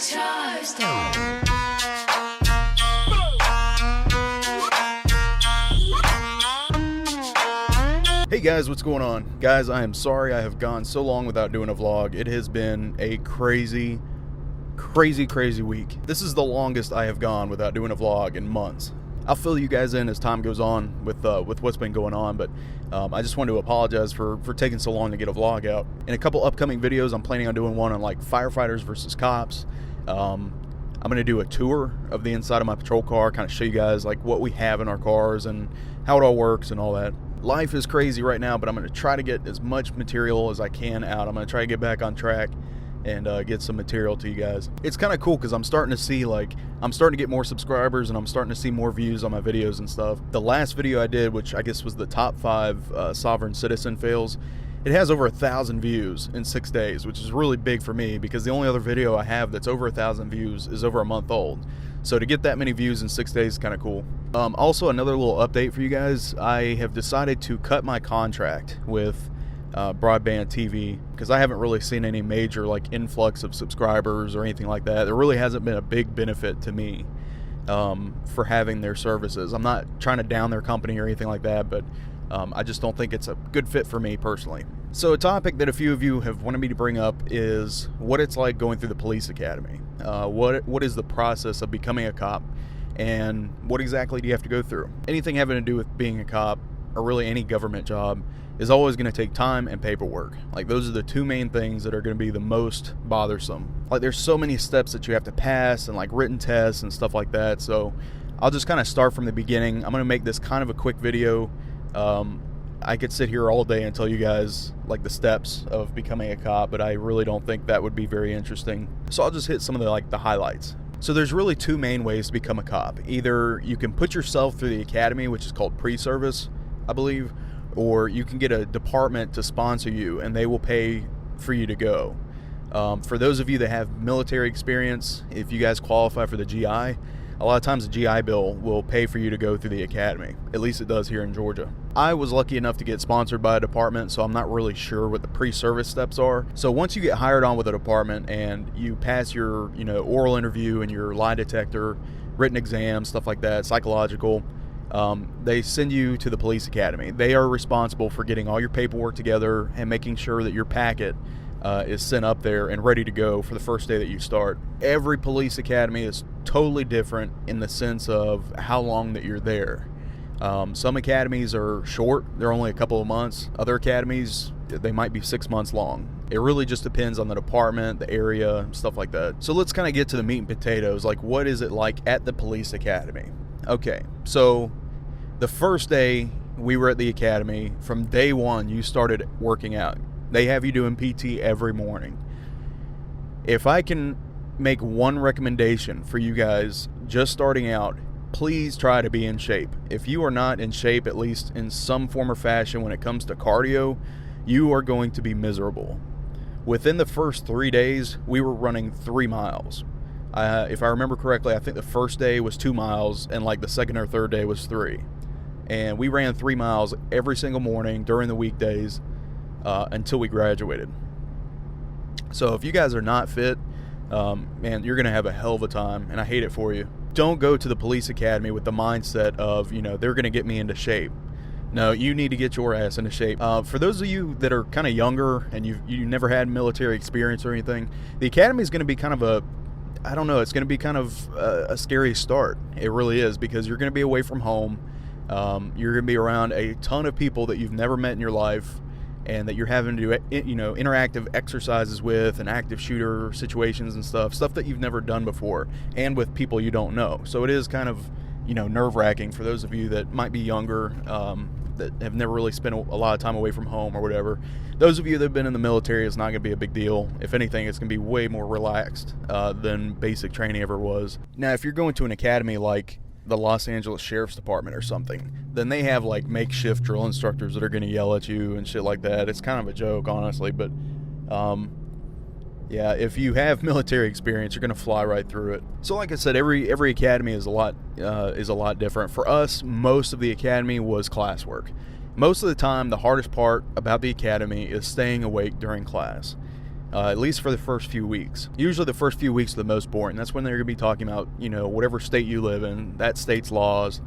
Chapter. Hey guys, what's going on? Guys, I am sorry I have gone so long without doing a vlog. It has been a crazy week. This is the longest I have gone without doing a vlog in months. I'll fill you guys in as time goes on with what's been going on, but I just wanted to apologize for taking so long to get a vlog out. In a couple upcoming videos, I'm planning on doing one on like firefighters versus cops. I'm going to do a tour of the inside of my patrol car, kind of show you guys like what we have in our cars and how it all works and all that. Life is crazy right now, but I'm going to try to get as much material as I can out. I'm going to try to get back on track and get some material to you guys. It's kind of cool because I'm starting to see, like, I'm starting to get more subscribers and I'm starting to see more views on my videos and stuff. The last video I did, which I guess was the top 5 sovereign citizen fails, it has over 1,000 views in 6 days, which is really big for me because the only other video I have that's over 1,000 views is over a month old. So to get that many views in 6 days is kind of cool. Also, another little update for you guys. I have decided to cut my contract with broadband TV because I haven't really seen any major like influx of subscribers or anything like that. There really hasn't been a big benefit to me for having their services. I'm not trying to down their company or anything like that, but I just don't think it's a good fit for me personally. So a topic that a few of you have wanted me to bring up is what it's like going through the police academy. What is the process of becoming a cop, and what exactly do you have to go through? Anything having to do with being a cop, or really any government job, is always going to take time and paperwork. Like, those are the two main things that are going to be the most bothersome. Like, there's so many steps that you have to pass and like written tests and stuff like that. So I'll just kind of start from the beginning. I'm going to make this kind of a quick video. I could sit here all day and tell you guys like the steps of becoming a cop, but I really don't think that would be very interesting. So I'll just hit some of the highlights. So there's really two main ways to become a cop. Either you can put yourself through the academy, which is called pre-service, I believe, or you can get a department to sponsor you and they will pay for you to go. For those of you that have military experience, if you guys qualify for the GI, a lot of times the GI Bill will pay for you to go through the academy. At least it does here in Georgia. I was lucky enough to get sponsored by a department, so I'm not really sure what the pre-service steps are. So once you get hired on with a department and you pass your oral interview and your lie detector, written exam, stuff like that, psychological, they send you to the police academy. They are responsible for getting all your paperwork together and making sure that your packet is sent up there and ready to go for the first day that you start. Every police academy is totally different in the sense of how long that you're there. Some academies are short, they're only a couple of months. Other academies, they might be 6 months long. It really just depends on the department, the area, stuff like that. So let's kind of get to the meat and potatoes. Like, what is it like at the police academy? Okay, so the first day we were at the academy, from day one you started working out. They have you doing PT every morning. If I can make one recommendation for you guys just starting out, please try to be in shape. If you are not in shape, at least in some form or fashion when it comes to cardio, you are going to be miserable. Within the first 3 days, we were running 3 miles. If I remember correctly, I think the first day was 2 miles and like the second or third day was 3. And we ran 3 miles every single morning during the weekdays until we graduated. So if you guys are not fit, man, you're going to have a hell of a time, and I hate it for you. Don't go to the police academy with the mindset of, they're going to get me into shape. No, you need to get your ass into shape. For those of you that are kind of younger and you never had military experience or anything, the academy is going to be kind of it's going to be kind of a scary start. It really is, because you're going to be away from home. You're going to be around a ton of people that you've never met in your life, and that you're having to do, interactive exercises with, and active shooter situations and stuff that you've never done before, and with people you don't know. So it is kind of, nerve-wracking for those of you that might be younger, that have never really spent a lot of time away from home or whatever. Those of you that have been in the military, it's not going to be a big deal. If anything, it's going to be way more relaxed than basic training ever was. Now, if you're going to an academy like the Los Angeles Sheriff's Department or something, then they have like makeshift drill instructors that are going to yell at you and shit like that. It's kind of a joke, honestly, but yeah, if you have military experience, you're going to fly right through it. So like I said, every academy is a lot different. For us, most of the academy was classwork. Most of the time, the hardest part about the academy is staying awake during class. at least for the first few weeks. Usually the first few weeks are the most boring. That's when they're going to be talking about, whatever state you live in, that state's laws.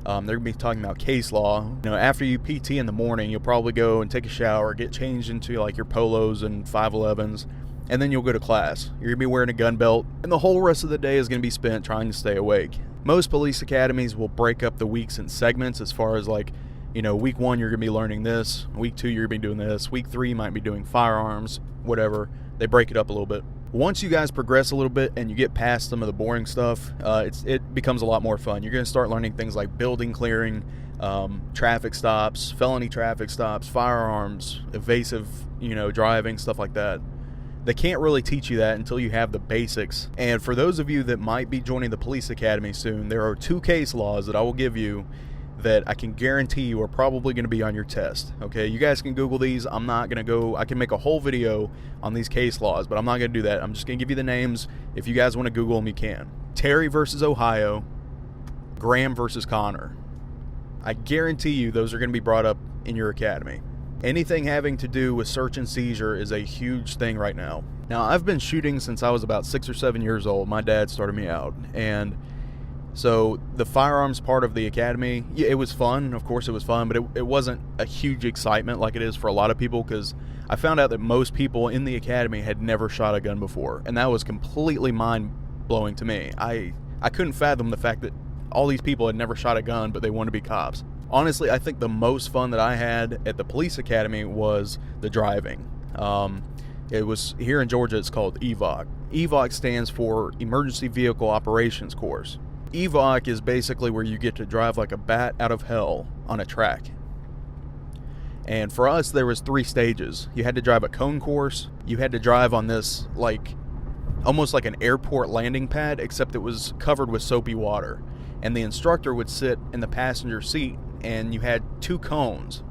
They're going to be talking about case law. After you PT in the morning, you'll probably go and take a shower, get changed into like your polos and 511s, and then you'll go to class. You're going to be wearing a gun belt, and the whole rest of the day is going to be spent trying to stay awake. Most police academies will break up the weeks in segments as far as like, week 1 you're going to be learning this, week 2 you're going to be doing this, week 3 you might be doing firearms, whatever. They break it up a little bit. Once you guys progress a little bit and you get past some of the boring stuff, it becomes a lot more fun. You're going to start learning things like building clearing, traffic stops, felony traffic stops, firearms, evasive, driving, stuff like that. They can't really teach you that until you have the basics. And for those of you that might be joining the police academy soon, there are 2 case laws that I will give you that I can guarantee you are probably going to be on your test. Okay, you guys can Google these. I'm not going to go, I can make a whole video on these case laws, but I'm not going to do that. I'm just going to give you the names. If you guys want to Google them, you can. Terry versus Ohio, Graham versus Connor. I guarantee you those are going to be brought up in your academy. Anything having to do with search and seizure is a huge thing right now. Now, I've been shooting since I was about 6 or 7 years old. My dad started me out, and so the firearms part of the academy, yeah, it was fun. Of course it was fun, but it wasn't a huge excitement like it is for a lot of people, because I found out that most people in the academy had never shot a gun before, and that was completely mind-blowing to me. I couldn't fathom the fact that all these people had never shot a gun, but they wanted to be cops. Honestly, I think the most fun that I had at the police academy was the driving. It was here in Georgia, it's called EVOC. EVOC stands for Emergency Vehicle Operations Course. EVOC is basically where you get to drive like a bat out of hell on a track. And for us, there was 3 stages. You had to drive a cone course. You had to drive on this almost like an airport landing pad, except it was covered with soapy water. And the instructor would sit in the passenger seat, and you had 2 cones.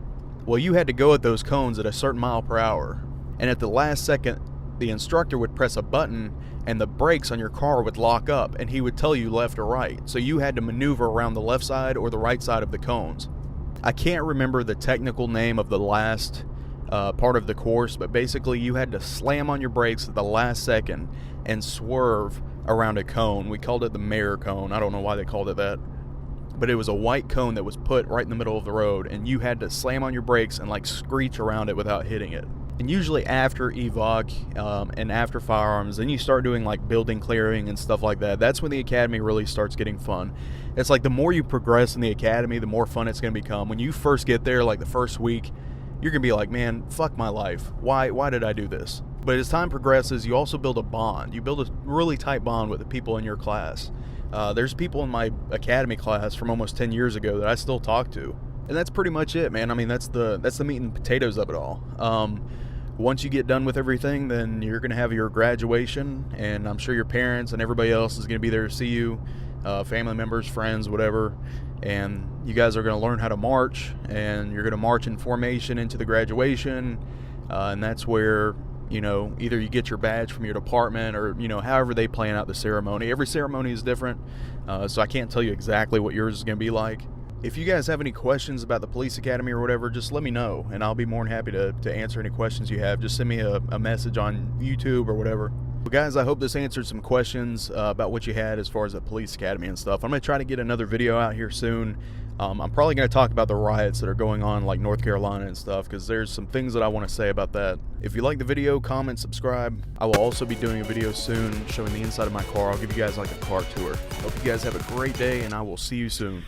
Well, you had to go at those cones at a certain mile per hour. And at the last second, the instructor would press a button and the brakes on your car would lock up, and he would tell you left or right. So you had to maneuver around the left side or the right side of the cones. I can't remember the technical name of the last part of the course, but basically you had to slam on your brakes at the last second and swerve around a cone. We called it the mayor cone. I don't know why they called it that, but it was a white cone that was put right in the middle of the road, and you had to slam on your brakes and screech around it without hitting it. And usually after EVOC and after firearms, then you start doing building clearing and stuff like that. That's when the academy really starts getting fun. It's the more you progress in the academy, the more fun it's going to become. When you first get there, the first week, you're going to be like, man, fuck my life. Why did I do this? But as time progresses, you also build a bond. You build a really tight bond with the people in your class. There's people in my academy class from almost 10 years ago that I still talk to. And that's pretty much it, man. I mean, that's the meat and potatoes of it all. Once you get done with everything, then you're going to have your graduation, and I'm sure your parents and everybody else is going to be there to see you, family members, friends, whatever, and you guys are going to learn how to march, and you're going to march in formation into the graduation, and that's where, either you get your badge from your department or, however they plan out the ceremony. Every ceremony is different, so I can't tell you exactly what yours is going to be like. If you guys have any questions about the police academy or whatever, just let me know, and I'll be more than happy to answer any questions you have. Just send me a message on YouTube or whatever. But guys, I hope this answered some questions about what you had as far as the police academy and stuff. I'm going to try to get another video out here soon. I'm probably going to talk about the riots that are going on North Carolina and stuff, because there's some things that I want to say about that. If you like the video, comment, subscribe. I will also be doing a video soon showing the inside of my car. I'll give you guys a car tour. Hope you guys have a great day, and I will see you soon.